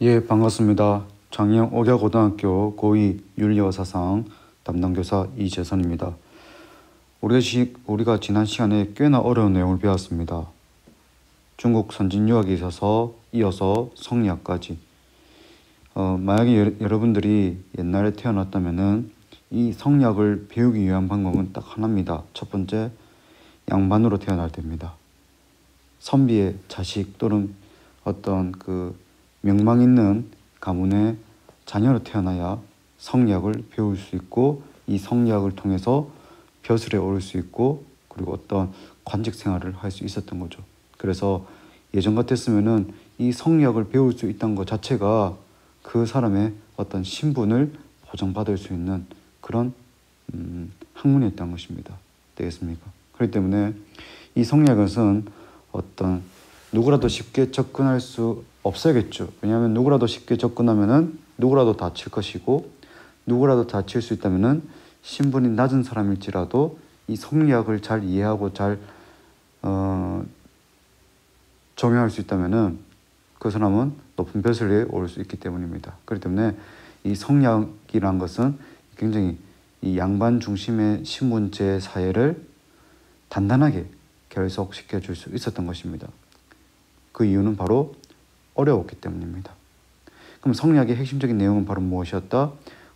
예, 반갑습니다. 장영 옥야고등학교 고2 윤리와 사상 담당교사 이재선입니다. 우리가 지난 시간에 꽤나 어려운 내용을 배웠습니다. 중국 선진유학에 있어서 이어서 성리학까지. 만약에 여러분들이 옛날에 태어났다면은 이 성리학을 배우기 위한 방법은 딱 하나입니다. 첫 번째, 양반으로 태어날 때입니다. 선비의 자식 또는 어떤 명망 있는 가문의 자녀로 태어나야 성리학을 배울 수 있고, 이 성리학을 통해서 벼슬에 오를 수 있고, 그리고 어떤 관직 생활을 할 수 있었던 거죠. 그래서 예전 같았으면은 이 성리학을 배울 수 있다는 것 자체가 그 사람의 어떤 신분을 보장받을 수 있는 그런 학문이었던 것입니다. 되겠습니까? 그렇기 때문에 이 성리학은 어떤 누구라도 쉽게 접근할 수 없어야겠죠. 왜냐하면 누구라도 쉽게 접근하면은 누구라도 다칠 것이고, 누구라도 다칠 수 있다면은 신분이 낮은 사람일지라도 이 성리학을 잘 이해하고 잘 적용할 수 있다면은 그 사람은 높은 벼슬에 오를 수 있기 때문입니다. 그렇기 때문에 이 성리학이란 것은 굉장히 이 양반 중심의 신분제 사회를 단단하게 결속시켜 줄 수 있었던 것입니다. 그 이유는 바로 어려웠기 때문입니다. 그럼 성리학의 핵심적인 내용은 바로 무엇이었다?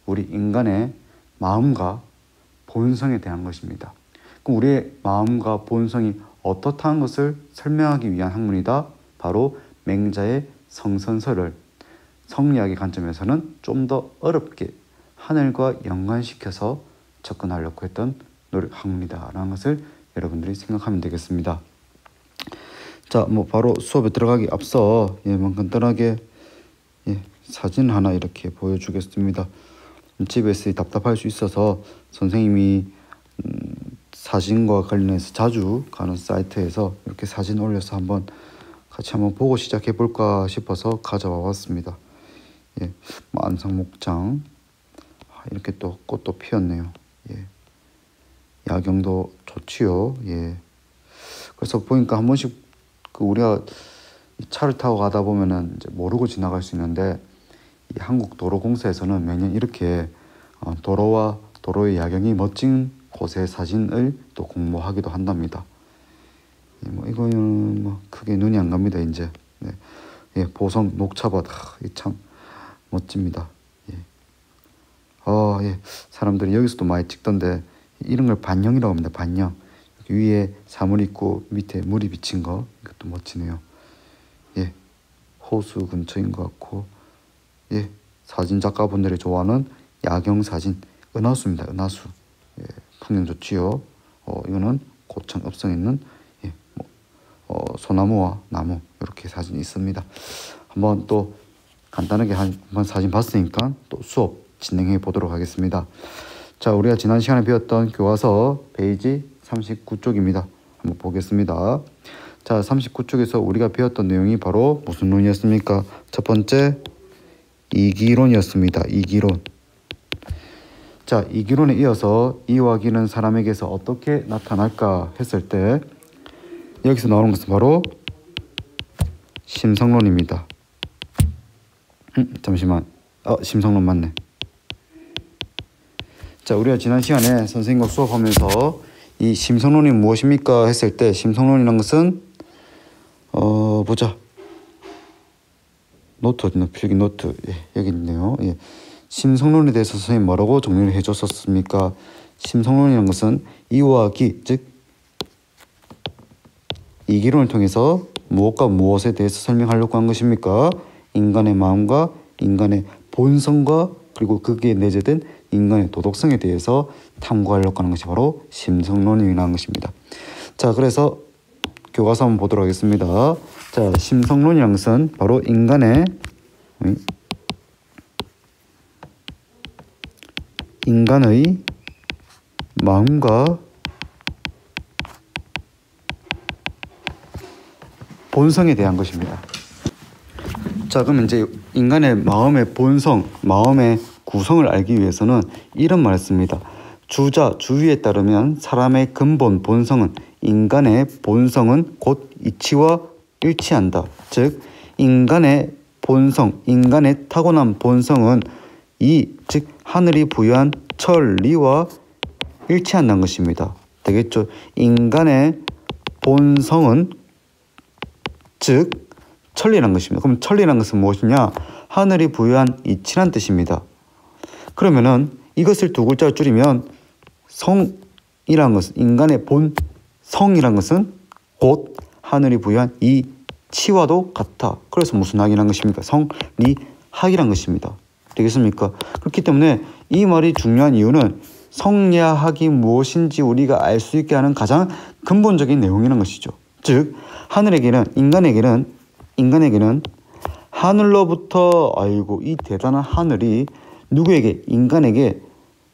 우리 인간의 마음과 본성에 대한 것입니다. 그럼 우리의 마음과 본성이 어떻다는 것을 설명하기 위한 학문이다. 바로 맹자의 성선설을 성리학의 관점에서는 좀 더 어렵게 하늘과 연관시켜서 접근하려고 했던 학문이다라는 것을 여러분들이 생각하면 되겠습니다. 자, 바로 수업에 들어가기 앞서 간단하게 사진 하나 이렇게 보여주겠습니다. 집에서 답답할 수 있어서 선생님이 사진과 관련해서 자주 가는 사이트에서 이렇게 사진 올려서 같이 한번 보고 시작해 볼까 싶어서 가져와 봤습니다. 안상목장 이렇게 또 꽃도 피었네요. 야경도 좋지요. 그래서 보니까 한 번씩 우리가 차를 타고 가다 보면은 이제 모르고 지나갈 수 있는데, 이 한국도로공사에서는 매년 이렇게 도로와 도로의 야경이 멋진 곳의 사진을 또 공모하기도 한답니다. 이거는 크게 눈이 안 갑니다. 이제 보성 녹차밭 참 멋집니다. 사람들이 여기서도 많이 찍던데 이런 걸 반영이라고 합니다. 반영. 위에 사물 있고 밑에 물이 비친 거, 이것도 멋지네요. 호수 근처인 것 같고, 사진 작가분들이 좋아하는 야경 사진, 은하수입니다. 은하수. 풍경 좋지요. 이거는 고창 읍성에 있는 소나무와 나무, 이렇게 사진이 있습니다. 한번 또 간단하게 한번 사진 봤으니까 또 수업 진행해 보도록 하겠습니다. 자, 우리가 지난 시간에 배웠던 교과서 페이지 39쪽입니다. 한번 보겠습니다. 자, 39쪽에서 우리가 배웠던 내용이 바로 무슨 론이었습니까? 첫 번째, 이기론이었습니다. 이기론. 자, 이기론에 이어서 이와 기는 사람에게서 어떻게 나타날까 했을 때 여기서 나오는 것은 바로 심성론입니다. 잠시만. 심성론 맞네. 자, 우리가 지난 시간에 선생님과 수업하면서 이 심성론이 무엇입니까 했을 때, 심성론이라는 것은 보자. 노트 필기 노트 여기 있네요. 심성론에 대해서 선생님 뭐라고 정리를 해줬었습니까? 심성론이라는 것은 이와 기, 즉 이기론을 통해서 무엇과 무엇에 대해서 설명하려고 한 것입니까? 인간의 마음과 인간의 본성과 그리고 거기에 내재된 인간의 도덕성에 대해서 탐구하려고 하는 것이 바로 심성론이라는 것입니다. 자, 그래서 교과서 한번 보도록 하겠습니다. 자, 심성론이라는 것은 바로 인간의 마음과 본성에 대한 것입니다. 자, 그럼 이제 인간의 마음의 본성, 마음의 구성을 알기 위해서는 이런 말을 씁니다. 주위에 따르면 사람의 근본 본성은, 인간의 본성은 곧 이치와 일치한다. 즉 인간의 본성, 인간의 타고난 본성은 즉 하늘이 부여한 천리와 일치한다는 것입니다. 되겠죠? 인간의 본성은 즉 천리라는 것입니다. 그럼 천리라는 것은 무엇이냐? 하늘이 부여한 이치란 뜻입니다. 그러면은 이것을 두 글자로 줄이면 성이라는 것은 인간의 본성이라는 것은 곧 하늘이 부여한 이치와도 같아. 그래서 무슨 학이라는 것입니까? 성리학이라는 것입니다. 되겠습니까? 그렇기 때문에 이 말이 중요한 이유는 성리학이 무엇인지 우리가 알 수 있게 하는 가장 근본적인 내용이라는 것이죠. 즉 인간에게는 하늘로부터 이 대단한 하늘이 누구에게? 인간에게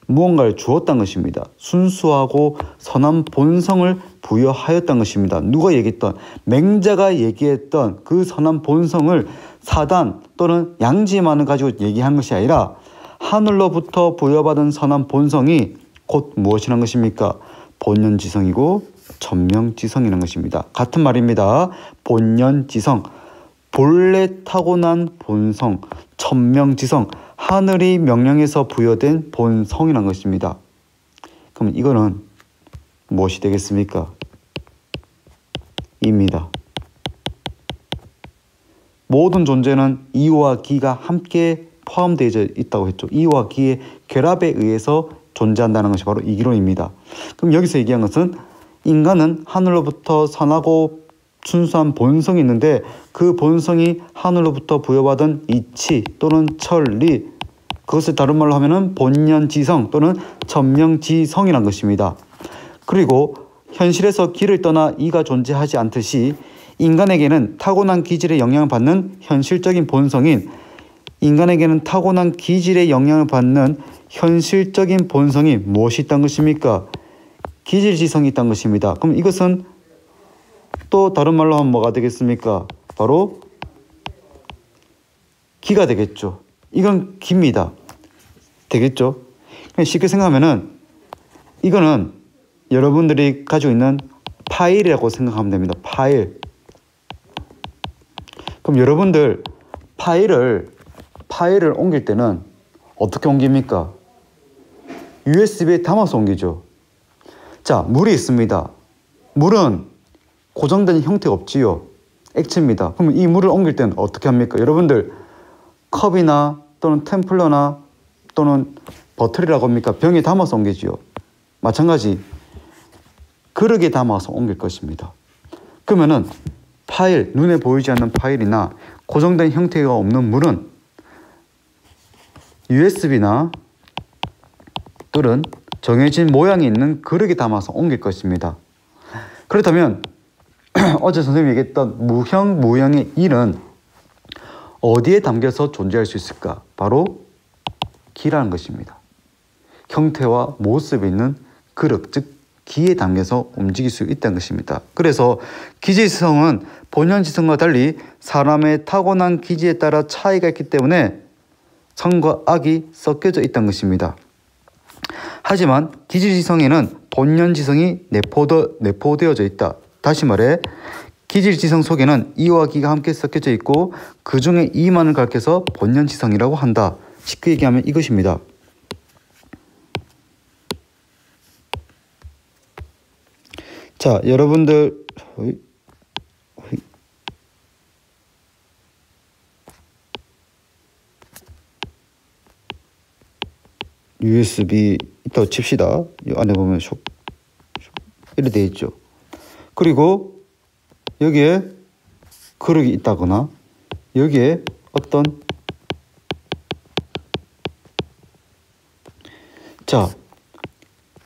무언가를 주었다는 것입니다. 순수하고 선한 본성을 부여하였다는 것입니다. 누가 얘기했던? 맹자가 얘기했던 그 선한 본성을 사단 또는 양지만을 가지고 얘기한 것이 아니라 하늘로부터 부여받은 선한 본성이 곧 무엇이란 것입니까? 본연지성이고 천명지성이라는 것입니다. 같은 말입니다. 본연지성, 본래 타고난 본성, 천명지성, 하늘이 명령해서 부여된 본성이라는 것입니다. 그럼 이거는 무엇이 되겠습니까? 입니다. 모든 존재는 이와 기가 함께 포함되어 있다고 했죠. 이와 기의 결합에 의해서 존재한다는 것이 바로 이기론입니다. 그럼 여기서 얘기한 것은 인간은 하늘로부터 선하고 순수한 본성이 있는데 그 본성이 하늘로부터 부여받은 이치 또는 천리, 그것을 다른 말로 하면은 본연지성 또는 천명지성이란 것입니다. 그리고 현실에서 기를 떠나 이가 존재하지 않듯이 인간에게는 타고난 기질에 영향을 받는 현실적인 본성이 무엇이 있다는 것입니까? 기질지성이 있다는 것입니다. 그럼 이것은 또 다른 말로 하면 뭐가 되겠습니까? 바로 기가 되겠죠. 이건 기입니다. 되겠죠? 쉽게 생각하면은 이거는 여러분들이 가지고 있는 파일이라고 생각하면 됩니다. 파일. 그럼 여러분들 파일을 옮길 때는 어떻게 옮깁니까? USB에 담아서 옮기죠. 자, 물이 있습니다. 물은 고정된 형태가 없지요. 액체입니다. 그럼 이 물을 옮길 때는 어떻게 합니까? 여러분들 컵이나 또는 템플러나 또는 버틀이라고 합니까? 병에 담아서 옮기지요. 마찬가지 그릇에 담아서 옮길 것입니다. 그러면은 파일, 눈에 보이지 않는 파일이나 고정된 형태가 없는 물은 USB나 또는 정해진 모양이 있는 그릇에 담아서 옮길 것입니다. 그렇다면 어제 선생님이 얘기했던 무형의 일은 어디에 담겨서 존재할 수 있을까? 바로 기라는 것입니다. 형태와 모습이 있는 그릇, 즉 기에 담겨서 움직일 수 있다는 것입니다. 그래서 기질지성은 본연지성과 달리 사람의 타고난 기질에 따라 차이가 있기 때문에 선과 악이 섞여져 있다는 것입니다. 하지만 기질지성에는 본연지성이 내포되어져 있다. 다시 말해 기질지성 속에는 이와 기가 함께 섞여져 있고 그 중에 이만을 가리켜서 본연지성이라고 한다. 쉽게 얘기하면 이것입니다. 자, 여러분들 USB 이따 칩시다. 이 안에 보면 이렇게 되어 있죠. 그리고 여기에 그릇이 있다거나 여기에 어떤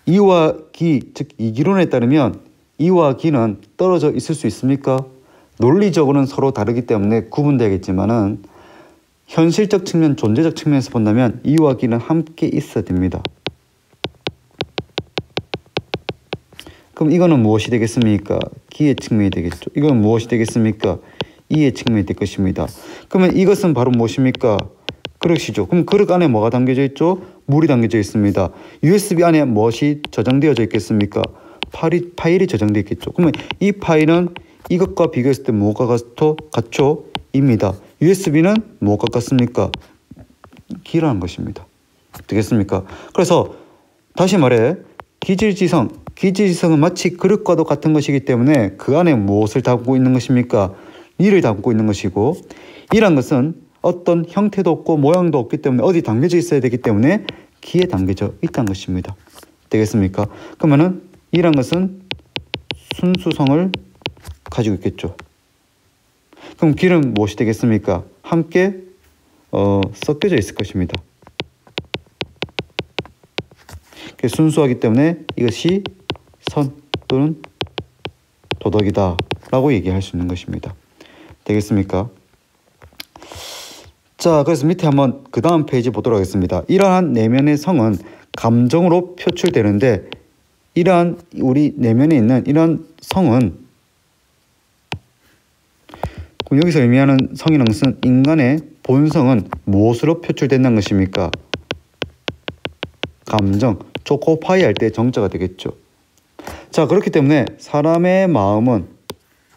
이와 기, 즉 이기론에 따르면 이와 기는 떨어져 있을 수 있습니까? 논리적으로는 서로 다르기 때문에 구분되겠지만은 현실적 측면, 존재적 측면에서 본다면 이와 기는 함께 있어야 됩니다. 그럼 이거는 무엇이 되겠습니까? 기의 측면이 되겠죠. 이건 무엇이 되겠습니까? 이의 측면이 될 것입니다. 그러면 이것은 바로 무엇입니까? 그릇이죠. 그럼 그릇 안에 뭐가 담겨져 있죠? 물이 담겨져 있습니다. USB 안에 무엇이 저장되어져 있겠습니까? 파일이 저장되어 있겠죠. 그러면 이 파일은 이것과 비교했을 때 뭐가 같죠? 입니다. USB는 무엇과 같습니까? 기라는 것입니다. 되겠습니까? 그래서 다시 말해 기질지성은 마치 그릇과도 같은 것이기 때문에 그 안에 무엇을 담고 있는 것입니까? 이를 담고 있는 것이고, 이란 것은 어떤 형태도 없고 모양도 없기 때문에 어디 담겨져 있어야 되기 때문에 기에 담겨져 있다는 것입니다. 되겠습니까? 그러면은 이란 것은 순수성을 가지고 있겠죠. 그럼 기는 무엇이 되겠습니까? 함께 섞여져 있을 것입니다. 순수하기 때문에 이것이 선 또는 도덕이다 라고 얘기할 수 있는 것입니다. 되겠습니까? 자, 그래서 밑에 한번 그 다음 페이지 보도록 하겠습니다. 이러한 내면의 성은 감정으로 표출되는데, 이러한 우리 내면에 있는 이런 성은, 그럼 여기서 의미하는 성이라는 것은 인간의 본성은 무엇으로 표출된다는 것입니까? 감정, 초코파이 할 때 정자가 되겠죠. 자, 그렇기 때문에 사람의 마음은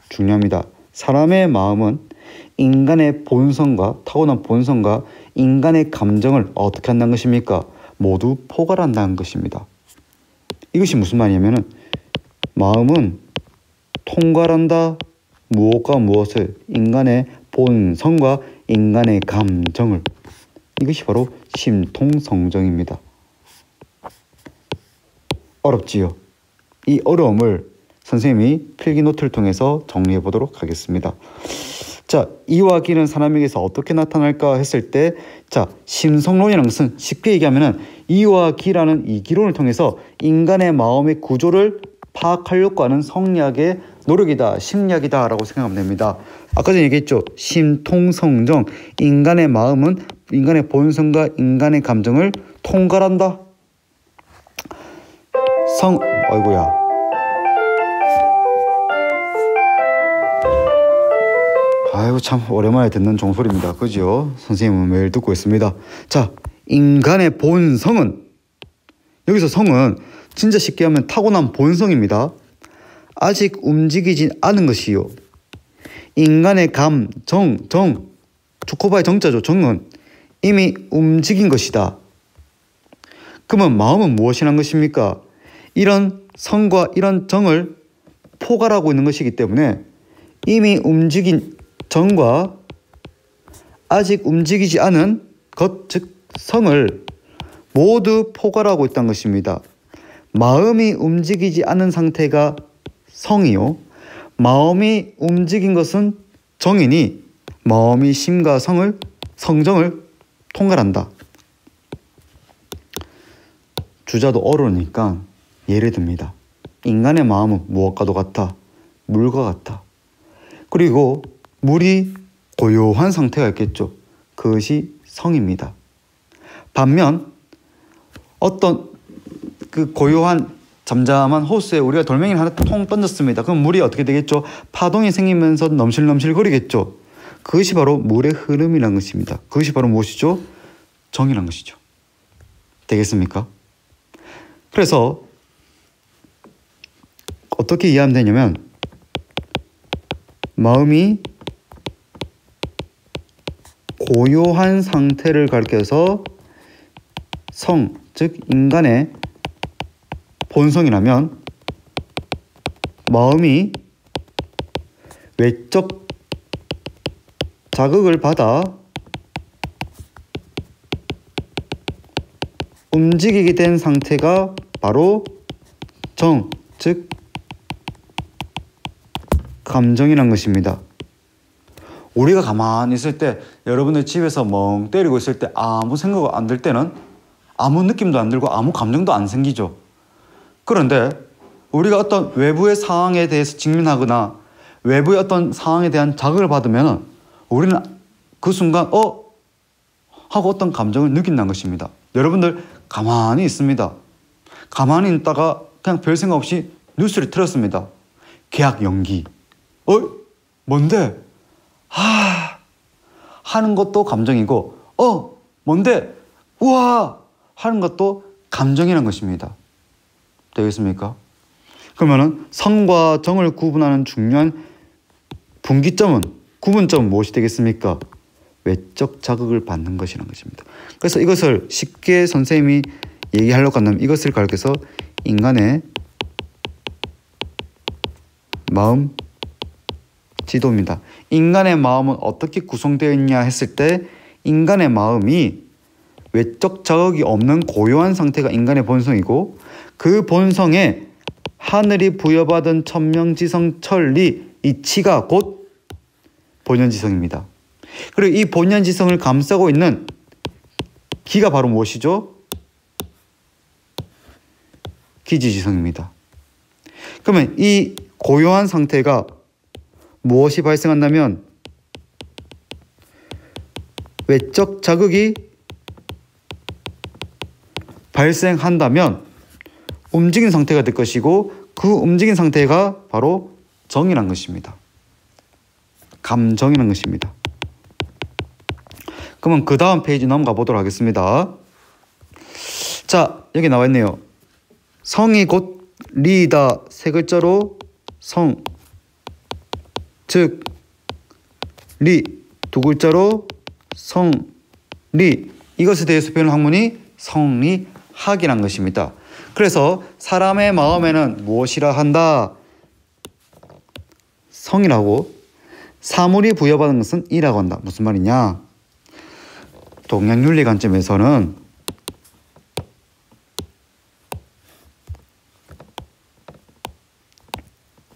중요합니다. 사람의 마음은 인간의 본성과 타고난 본성과 인간의 감정을 어떻게 한다는 것입니까? 모두 포괄한다는 것입니다. 이것이 무슨 말이냐면은 마음은 통괄한다. 무엇과 무엇을? 인간의 본성과 인간의 감정을. 이것이 바로 심통성정입니다. 어렵지요? 이 어려움을 선생님이 필기노트를 통해서 정리해 보도록 하겠습니다. 자, 이와 기는 사람에게서 어떻게 나타날까 했을 때, 자, 심성론이라는 것은 쉽게 얘기하면은 이와 기라는 이 기론을 통해서 인간의 마음의 구조를 파악하려고 하는 성리학의 노력이다, 심리학이다 라고 생각하면 됩니다. 아까 전에 얘기했죠. 심통성정, 인간의 마음은 인간의 본성과 인간의 감정을 통괄한다. 아이고야. 아이고, 참 오랜만에 듣는 종소리입니다. 그죠? 선생님은 매일 듣고 있습니다. 자, 인간의 본성은, 여기서 성은 진짜 쉽게 하면 타고난 본성입니다. 아직 움직이진 않은 것이요. 인간의 초코바의 정자죠. 정은 이미 움직인 것이다. 그러면 마음은 무엇이란 것입니까? 이런 성과 이런 정을 포괄하고 있는 것이기 때문에 이미 움직인 정과 아직 움직이지 않은 것, 즉 성을 모두 포괄하고 있다는 것입니다. 마음이 움직이지 않은 상태가 성이요, 마음이 움직인 것은 정이니 마음이 심과 성정을 통괄한다. 주자도 어려우니까 예를 듭니다. 인간의 마음은 무엇과도 같아? 물과 같아. 그리고 물이 고요한 상태가 있겠죠. 그것이 성입니다. 반면 어떤 그 고요한 잠잠한 호수에 우리가 돌멩이를 하나 통 던졌습니다. 그럼 물이 어떻게 되겠죠? 파동이 생기면서 넘실넘실 거리겠죠. 그것이 바로 물의 흐름이라는 것입니다. 그것이 바로 무엇이죠? 정이라는 것이죠. 되겠습니까? 그래서 어떻게 이해하면 되냐면, 마음이 고요한 상태를 가리켜서 성, 즉 인간의 본성이라면, 마음이 외적 자극을 받아 움직이게 된 상태가 바로 정, 즉 감정이란 것입니다. 우리가 가만히 있을 때, 여러분들 집에서 멍 때리고 있을 때 아무 생각 안 들 때는 아무 느낌도 안 들고 아무 감정도 안 생기죠. 그런데 우리가 어떤 외부의 상황에 대해서 직면하거나 외부의 어떤 상황에 대한 자극을 받으면 우리는 그 순간 하고 어떤 감정을 느낀다는 것입니다. 여러분들 가만히 있습니다. 가만히 있다가 그냥 별 생각 없이 뉴스를 틀었습니다. 계약 연기. 뭔데? 하는 것도 감정이고, 뭔데? 우와! 하는 것도 감정이라는 것입니다. 되겠습니까? 그러면은 성과 정을 구분하는 중요한 구분점은 무엇이 되겠습니까? 외적 자극을 받는 것이라는 것입니다. 그래서 이것을 쉽게 선생님이 얘기하려고 한다면 이것을 가르쳐서 인간의 마음 지도입니다. 인간의 마음은 어떻게 구성되어 있냐 했을 때 인간의 마음이 외적 자극이 없는 고요한 상태가 인간의 본성이고 그 본성에 하늘이 부여받은 천명지성 천리 이 치가 곧 본연지성입니다. 그리고 이 본연지성을 감싸고 있는 기가 바로 무엇이죠? 기지지성입니다. 그러면 이 고요한 상태가 무엇이 발생한다면 외적 자극이 발생한다면 움직인 상태가 될 것이고 그 움직인 상태가 바로 정이란 것입니다. 감정이란 것입니다. 그러면 그 다음 페이지 넘어가 보도록 하겠습니다. 자, 여기 나와 있네요. 성이 곧 리다 세 글자로 성, 즉 리 두 글자로 성리 이것에 대해서 표현한 학문이 성리학이란 것입니다. 그래서 사람의 마음에는 무엇이라 한다? 성이라고 사물이 부여받은 것은 이라고 한다. 무슨 말이냐? 동양윤리 관점에서는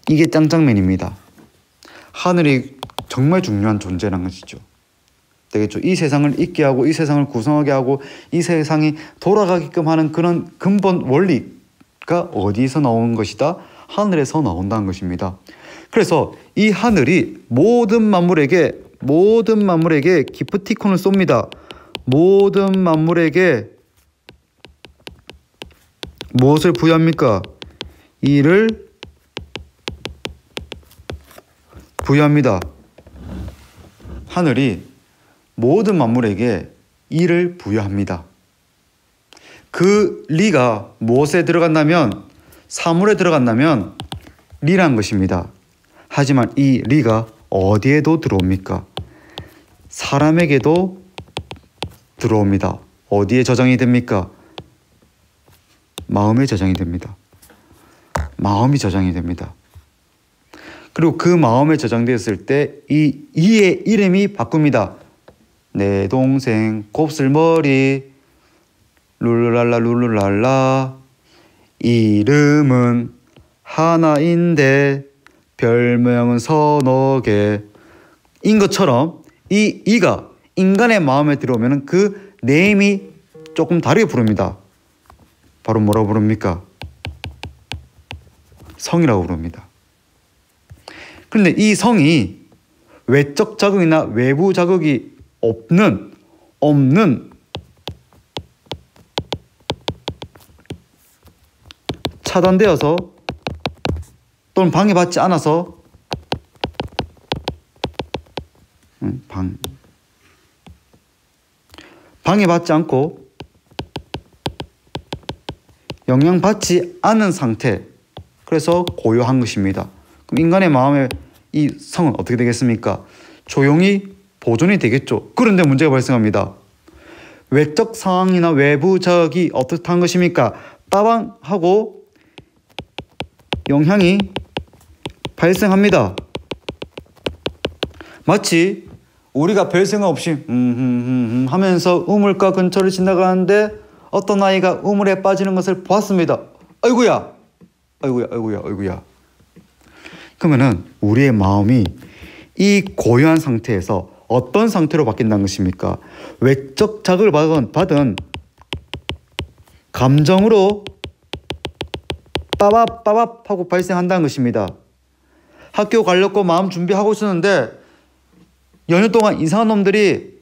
이게 짱짱맨입니다. 하늘이 정말 중요한 존재라는 것이죠. 되겠죠? 이 세상을 있게 하고 이 세상을 구성하게 하고 이 세상이 돌아가게끔 하는 그런 근본 원리가 어디서 나오는 것이다? 하늘에서 나온다는 것입니다. 그래서 이 하늘이 모든 만물에게 기프티콘을 쏩니다. 모든 만물에게 무엇을 부여합니까? 이를 부여합니다. 하늘이 모든 만물에게 이를 부여합니다. 그 리가 무엇에 들어간다면 사물에 들어간다면 리란 것입니다. 하지만 이 리가 어디에도 들어옵니까? 사람에게도 들어옵니다. 어디에 저장이 됩니까? 마음에 저장이 됩니다. 마음이 저장이 됩니다. 그리고 그 마음에 저장되었을 때 이 이의 이름이 바꿉니다. 내 동생 곱슬머리 룰루랄라 룰루랄라 이름은 하나인데 별명은 서너 개인 것처럼 이 이가 인간의 마음에 들어오면 그 네임이 조금 다르게 부릅니다. 바로 뭐라고 부릅니까? 성이라고 부릅니다. 그런데 이 성이 외적 자극이나 외부 자극이 없는 차단되어서 또는 방해받지 않아서 방해받지 않고 영향받지 않은 상태, 그래서 고요한 것입니다. 그럼 인간의 마음의 이 성은 어떻게 되겠습니까? 조용히 보존이 되겠죠. 그런데 문제가 발생합니다. 외적 상황이나 외부 자극이 어떻게 것입니까? 빠방 하고 영향이 발생합니다. 마치 우리가 별 생각 없이 하면서 우물가 근처를 지나가는데 어떤 아이가 우물에 빠지는 것을 보았습니다. 아이고야. 그러면은 우리의 마음이 이 고요한 상태에서 어떤 상태로 바뀐다는 것입니까? 외적 자극을 받은 감정으로 빠밥 하고 발생한다는 것입니다. 학교 가려고 마음 준비하고 있었는데 연휴 동안 이상한 놈들이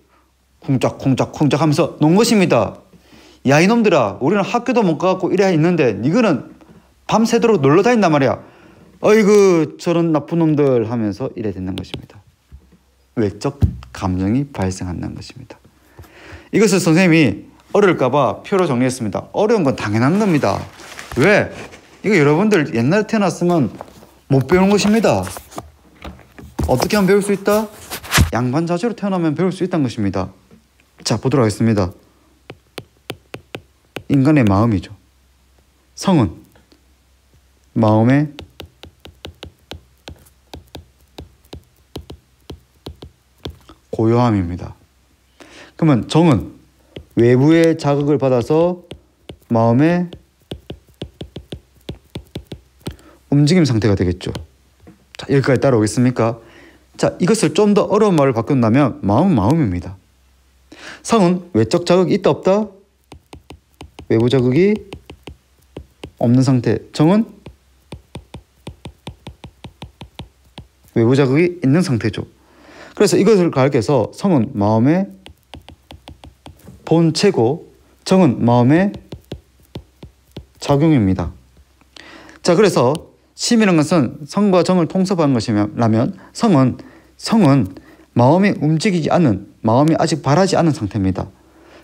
쿵짝쿵짝 하면서 논 것입니다. 야, 이놈들아, 우리는 학교도 못 가고 이래야 있는데 니거는 밤새도록 놀러 다닌단 말이야. 어이구 저런 나쁜 놈들 하면서 이래 된다는 것입니다. 외적 감정이 발생한다는 것입니다. 이것을 선생님이 어려울까봐 표로 정리했습니다. 어려운 건 당연한 겁니다. 왜? 이거 여러분들 옛날에 태어났으면 못 배우는 것입니다. 어떻게 하면 배울 수 있다? 양반자재로 태어나면 배울 수 있다는 것입니다. 자, 보도록 하겠습니다. 인간의 마음이죠. 성은 마음의 고요함입니다. 그러면 정은 외부의 자극을 받아서 마음의 움직임 상태가 되겠죠. 자, 여기까지 따라오겠습니까? 자, 이것을 좀 더 어려운 말을 바꾼다면 마음은 마음입니다. 성은 외적 자극이 있다 없다? 외부 자극이 없는 상태. 정은 외부 자극이 있는 상태죠. 그래서 이것을 가르쳐서 성은 마음의 본체고 정은 마음의 작용입니다. 자, 그래서 심이라는 것은 성과 정을 통섭하는 것이라면 성은 마음이 움직이지 않는, 마음이 아직 발하지 않은 상태입니다.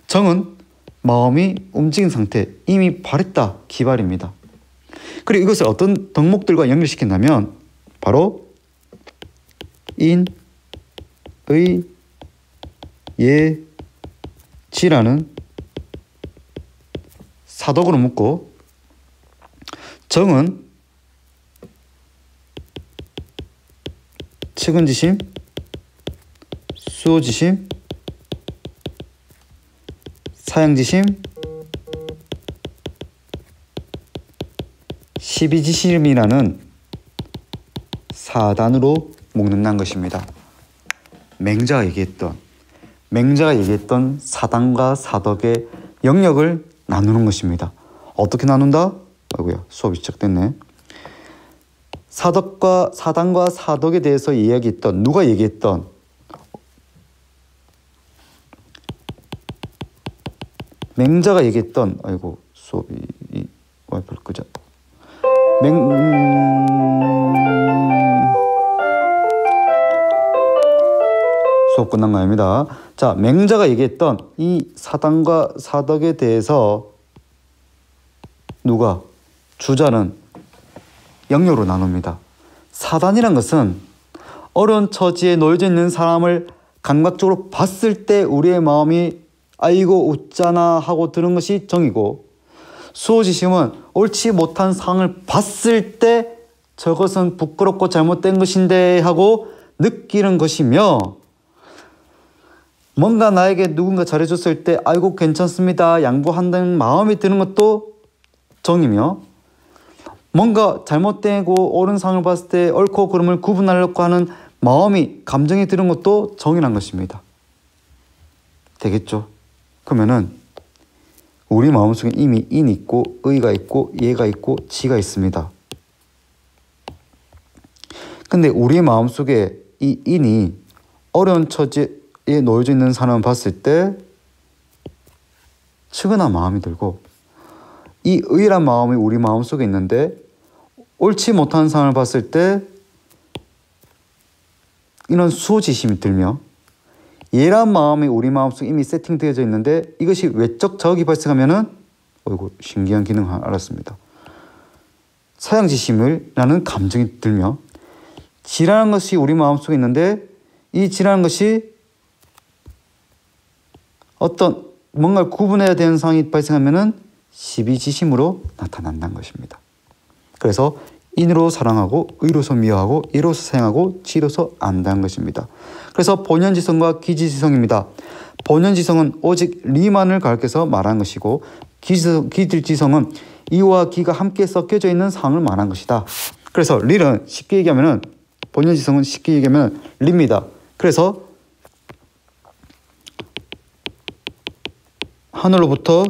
정은 마음이 움직인 상태, 이미 발했다, 기발입니다. 그리고 이것을 어떤 덕목들과 연결시킨다면 바로 인, 의, 예, 지라는 사덕으로 묶고 정은 측은지심, 수호지심, 사양지심, 십이지심이라는 사단으로 묶는다는 것입니다. 맹자가 얘기했던 사단과 사덕의 영역을 나누는 것입니다. 어떻게 나눈다? 아이고야, 수업이 시작됐네. 사단과 사덕에 대해서 이야기했던, 누가 얘기했던? 맹자가 얘기했던, 아이고, 수업이 와이프를 끄자. 수업 끝난 거 아닙니다. 자, 맹자가 얘기했던 이 사단과 사덕에 대해서 누가? 주자는 영역으로 나눕니다. 사단이란 것은 어려운 처지에 놓여져 있는 사람을 감각적으로 봤을 때 우리의 마음이 아이고 웃자나 하고 드는 것이 정이고, 수호지심은 옳지 못한 상황을 봤을 때 저것은 부끄럽고 잘못된 것인데 하고 느끼는 것이며, 뭔가 나에게 누군가 잘해줬을 때 아이고 괜찮습니다 양보한다는 마음이 드는 것도 정이며, 뭔가 잘못되고 옳은 상을 봤을 때 옳고 그름을 구분하려고 하는 마음이, 감정이 드는 것도 정이란 것입니다. 되겠죠? 그러면은 우리 마음속에 이미 인이 있고 의가 있고 예가 있고 지가 있습니다. 근데 우리 마음속에 이 인이 어려운 처지에 놓여져 있는 사람을 봤을 때 측은한 마음이 들고, 이 의란 마음이 우리 마음속에 있는데 옳지 못한 상황을 봤을 때 이런 수호지심이 들며, 예란 마음이 우리 마음속에 이미 세팅되어져 있는데 이것이 외적 자극이 발생하면은 어이구, 신기한 기능을 알았습니다. 사양지심이라는 감정이 들며, 지라는 것이 우리 마음속에 있는데 이 지라는 것이 어떤 뭔가를 구분해야 되는 상황이 발생하면은 십이지심으로 나타난다는 것입니다. 그래서 인으로 사랑하고 의로서 미워하고 예로서 사랑하고 지로서 안다는 것입니다. 그래서 본연지성과 기질지성입니다. 본연지성은 오직 리만을 가르쳐서 말한 것이고, 기질지성은 이와 기가 함께 섞여져 있는 상을 말한 것이다. 그래서 리는 쉽게 얘기하면은, 본연지성은 쉽게 얘기하면 리입니다. 그래서 하늘로부터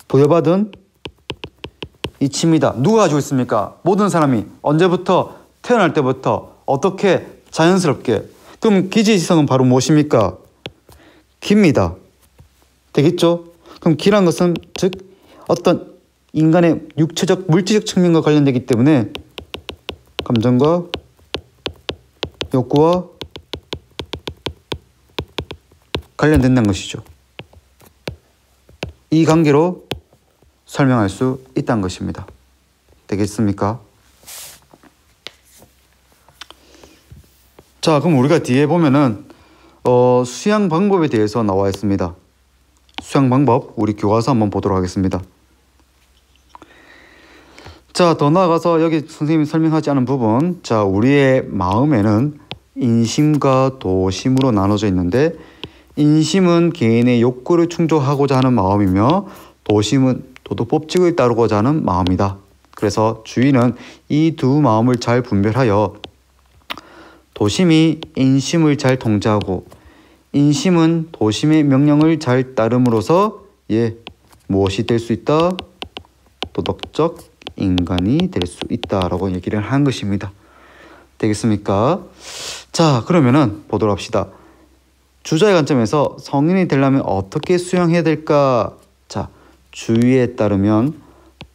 부여받은 이치입니다. 누가 가지고 있습니까? 모든 사람이 언제부터? 태어날 때부터. 어떻게? 자연스럽게. 그럼 기지지성은 바로 무엇입니까? 기입니다. 되겠죠? 그럼 기란 것은 즉 어떤 인간의 육체적 물질적 측면과 관련되기 때문에 감정과 욕구와 관련된다는 것이죠. 이 관계로 설명할 수 있다는 것입니다. 되겠습니까? 자, 그럼 우리가 뒤에 보면은 수양 방법에 대해서 나와 있습니다. 수양 방법 우리 교과서 한번 보도록 하겠습니다. 자, 더 나아가서 여기 선생님이 설명하지 않은 부분, 자, 우리의 마음에는 인심과 도심으로 나눠져 있는데, 인심은 개인의 욕구를 충족하고자 하는 마음이며 도심은 도덕법칙을 따르고자 하는 마음이다. 그래서 주인은 이 두 마음을 잘 분별하여 도심이 인심을 잘 통제하고 인심은 도심의 명령을 잘 따름으로써 무엇이 될 수 있다? 도덕적 인간이 될 수 있다라고 얘기를 한 것입니다. 되겠습니까? 자, 그러면은 보도록 합시다. 주자의 관점에서 성인이 되려면 어떻게 수양해야 될까? 자, 주의에 따르면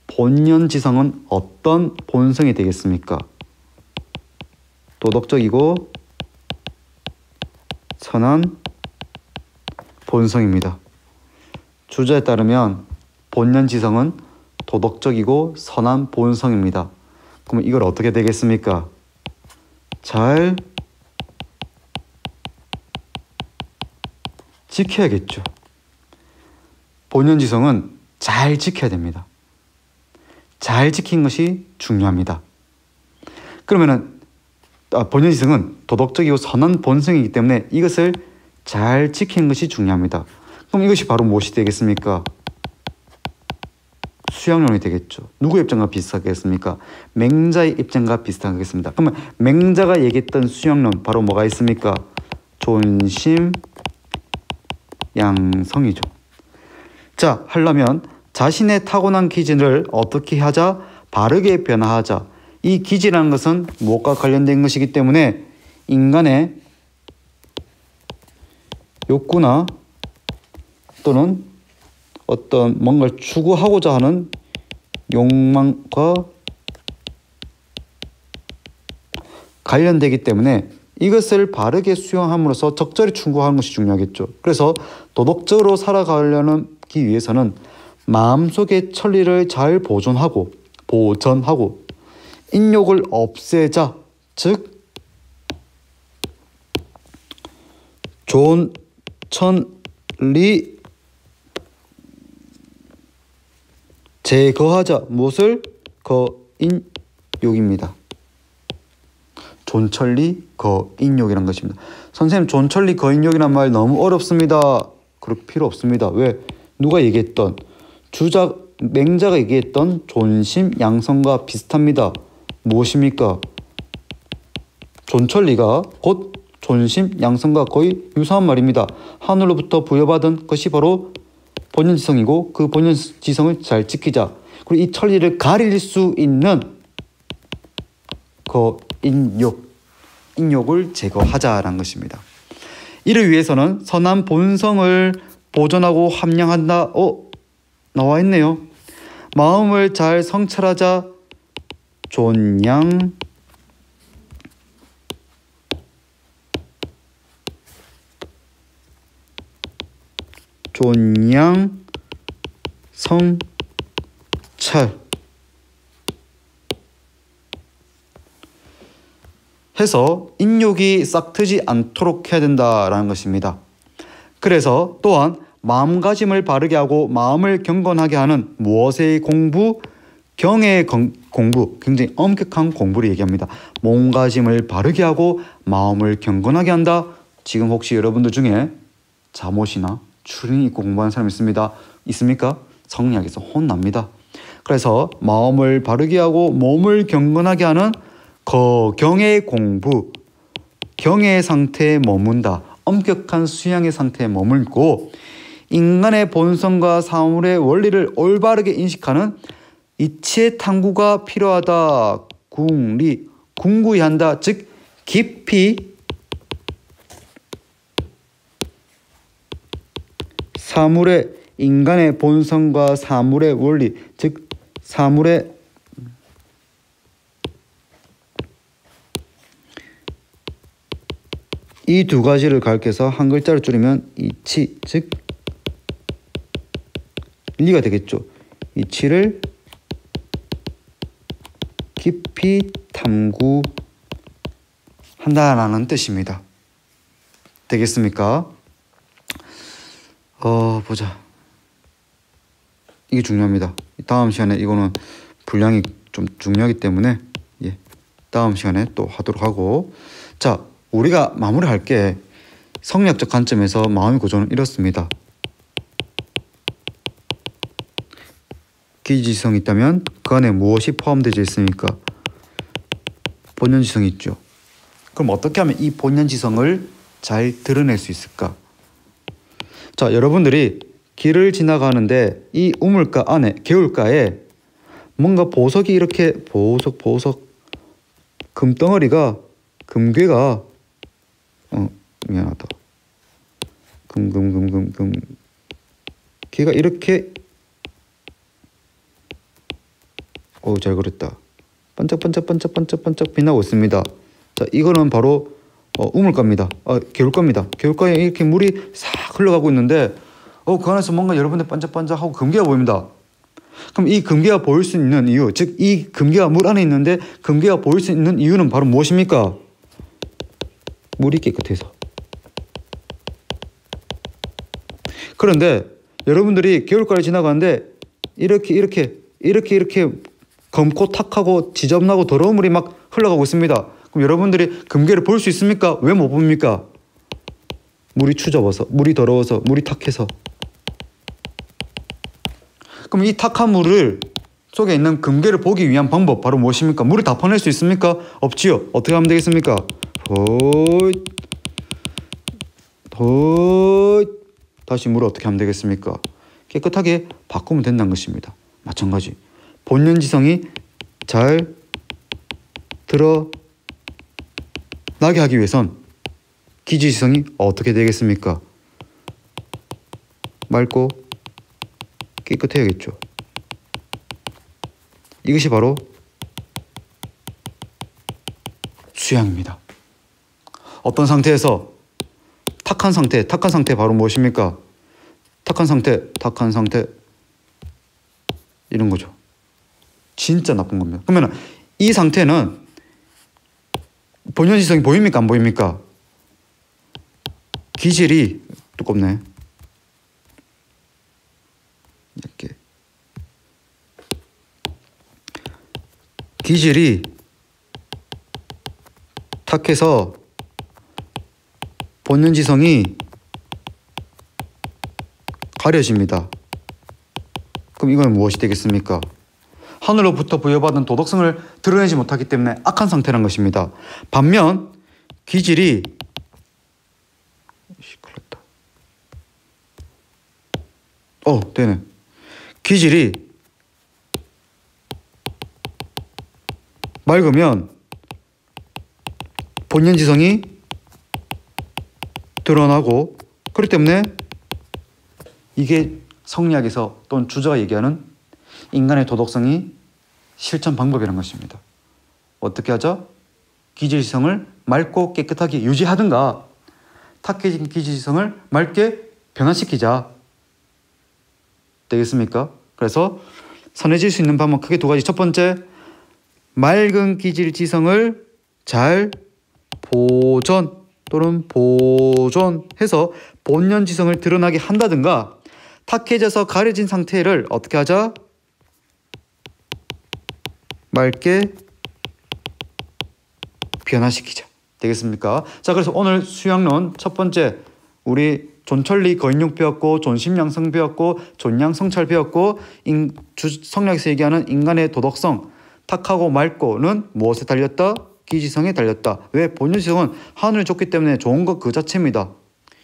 본연지성은 어떤 본성이 되겠습니까? 도덕적이고 선한 본성입니다. 주자에 따르면 본연지성은 도덕적이고 선한 본성입니다. 그럼 이걸 어떻게 되겠습니까? 잘 지켜야겠죠. 본연지성은 잘 지켜야 됩니다. 잘 지킨 것이 중요합니다. 그러면은 본연지성은 도덕적이고 선한 본성이기 때문에 이것을 잘 지키는 것이 중요합니다. 그럼 이것이 바로 무엇이 되겠습니까? 수양론이 되겠죠. 누구의 입장과 비슷하겠습니까? 맹자의 입장과 비슷하겠습니다. 그러면 맹자가 얘기했던 수양론 바로 뭐가 있습니까? 존심 양성이죠. 자, 하려면 자신의 타고난 기질을 어떻게 하자? 바르게 변화하자. 이 기질이라는 것은 무엇과 관련된 것이기 때문에 인간의 욕구나 또는 어떤 뭔가를 추구하고자 하는 욕망과 관련되기 때문에 이것을 바르게 수용함으로써 적절히 충고하는 것이 중요하겠죠. 그래서 도덕적으로 살아가려기 위해서는 마음속의 천리를 잘 보존하고 인욕을 없애자. 즉 존천리 제거하자. 무엇을? 거인욕입니다. 존천리 거인욕이란 것입니다. 선생님, 존천리 거인욕이란 말 너무 어렵습니다. 그럴 필요 없습니다. 왜? 누가 얘기했던 맹자가 얘기했던 존심 양성과 비슷합니다. 무엇입니까? 존천리가 곧 존심 양성과 거의 유사한 말입니다. 하늘로부터 부여받은 것이 바로 본연지성이고 그 본연지성을 잘 지키자. 그리고 이 천리를 가릴 수 있는 인욕을 제거하자라는 것입니다. 이를 위해서는 선한 본성을 보존하고 함양한다. 나와 있네요. 마음을 잘 성찰하자. 존양 성찰 해서 인욕이 싹트지 않도록 해야 된다라는 것입니다. 그래서 또한 마음가짐을 바르게 하고 마음을 경건하게 하는 무엇의 공부? 경의 공부, 굉장히 엄격한 공부를 얘기합니다. 몸가짐을 바르게 하고 마음을 경건하게 한다. 지금 혹시 여러분들 중에 잠옷이나 추리닝 입고 공부하는 사람 있습니까? 성리학에서 혼납니다. 그래서 마음을 바르게 하고 몸을 경건하게 하는 경의 공부, 경의 상태에 머문다. 엄격한 수양의 상태에 머물고 인간의 본성과 사물의 원리를 올바르게 인식하는 이치의 탐구가 필요하다. 궁구히 한다. 즉 깊이 인간의 본성과 사물의 원리, 즉 사물의 이 두 가지를 가르쳐서 한 글자로 줄이면 이치, 즉 리가 되겠죠. 이치를 깊이 탐구하자. 한다라는 뜻입니다. 되겠습니까? 보자. 이게 중요합니다. 다음 시간에 이거는 분량이 좀 중요하기 때문에 다음 시간에 또 하도록 하고, 자, 우리가 마무리할 게 성리학적 관점에서 마음의 구조는 이렇습니다. 기지성이 있다면 그 안에 무엇이 포함되어 있습니까? 본연지성이 있죠. 그럼 어떻게 하면 이 본연지성을 잘 드러낼 수 있을까? 자, 여러분들이 길을 지나가는데 이 우물가 안에, 개울가에 뭔가 보석이 이렇게 보석 금덩어리가, 금괴가 미안하다. 걔가 이렇게 잘 그렸다. 반짝반짝 빛나고 있습니다. 자, 이거는 바로 우물가입니다. 개울가입니다. 개울가에 이렇게 물이 싹 흘러가고 있는데 그 안에서 뭔가 여러분들 반짝반짝하고 금괴가 보입니다. 그럼 이 금괴가 보일 수 있는 이유, 즉 이 금괴가 물 안에 있는데 금괴가 보일 수 있는 이유는 바로 무엇입니까? 물이 깨끗해서. 그런데 여러분들이 개울가를 지나가는데 이렇게 검고 탁하고 지저분하고 더러운 물이 막 흘러가고 있습니다. 그럼 여러분들이 금괴를 볼 수 있습니까? 왜 못 봅니까? 물이 추잡아서, 물이 더러워서, 물이 탁해서. 그럼 이 탁한 물을 속에 있는 금괴를 보기 위한 방법 바로 무엇입니까? 물을 다 퍼낼 수 있습니까? 없지요. 어떻게 하면 되겠습니까? 다시 물을 어떻게 하면 되겠습니까? 깨끗하게 바꾸면 된다는 것입니다. 마찬가지. 본연지성이 잘 드러나게 하기 위해선 기지지성이 어떻게 되겠습니까? 맑고 깨끗해야겠죠. 이것이 바로 수양입니다. 어떤 상태에서 탁한 상태 바로 무엇입니까? 탁한 상태 이런 거죠. 진짜 나쁜 겁니다. 그러면 이 상태는 본연지성이 보입니까? 안 보입니까? 기질이 두껍네. 이렇게 기질이 탁해서 본연지성이 가려집니다. 그럼 이건 무엇이 되겠습니까? 하늘로부터 부여받은 도덕성을 드러내지 못하기 때문에 악한 상태란 것입니다. 반면 기질이 되네. 기질이 맑으면 본연지성이 드러나고, 그렇기 때문에 이게 성리학에서 또는 주자가 얘기하는 인간의 도덕성이 실천 방법이라는 것입니다. 어떻게 하죠? 기질지성을 맑고 깨끗하게 유지하든가 탁해진 기질지성을 맑게 변화시키자. 되겠습니까? 그래서 선해질 수 있는 방법 크게 두 가지. 첫 번째, 맑은 기질지성을 잘 보존 또는 보존해서 본연지성을 드러나게 한다든가, 탁해져서 가려진 상태를 어떻게 하자? 맑게 변화시키자. 되겠습니까? 자, 그래서 오늘 수양론 첫 번째, 우리 존천리 거인육 배웠고, 존심양성 배웠고, 존양성찰 배웠고, 성리학에서 얘기하는 인간의 도덕성, 탁하고 맑고는 무엇에 달렸다? 기지성에 달렸다. 왜? 본연지성은 하늘이 좋기 때문에 좋은 것 그 자체입니다.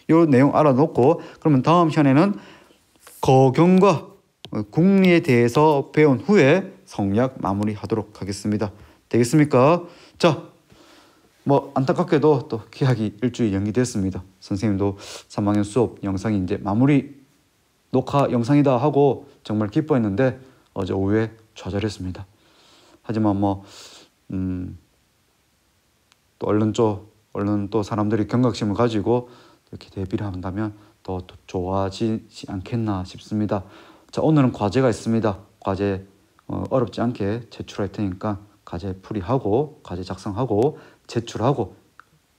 이 내용 알아놓고, 그러면 다음 시간에는 거경과 궁리에 대해서 배운 후에 성리학 마무리하도록 하겠습니다. 되겠습니까? 자, 안타깝게도 또 기약이 일주일 연기됐습니다. 선생님도 3학년 수업 영상이 이제 마무리 녹화 영상이다 하고 정말 기뻐했는데 어제 오후에 좌절했습니다. 하지만 또 얼른 또 사람들이 경각심을 가지고 이렇게 대비를 한다면 더 좋아지지 않겠나 싶습니다. 자, 오늘은 과제가 있습니다. 과제 어렵지 않게 제출할 테니까 과제 풀이하고 과제 작성하고 제출하고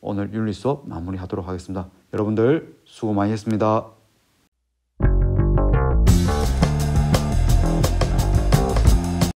오늘 윤리 수업 마무리하도록 하겠습니다. 여러분들 수고 많이 했습니다.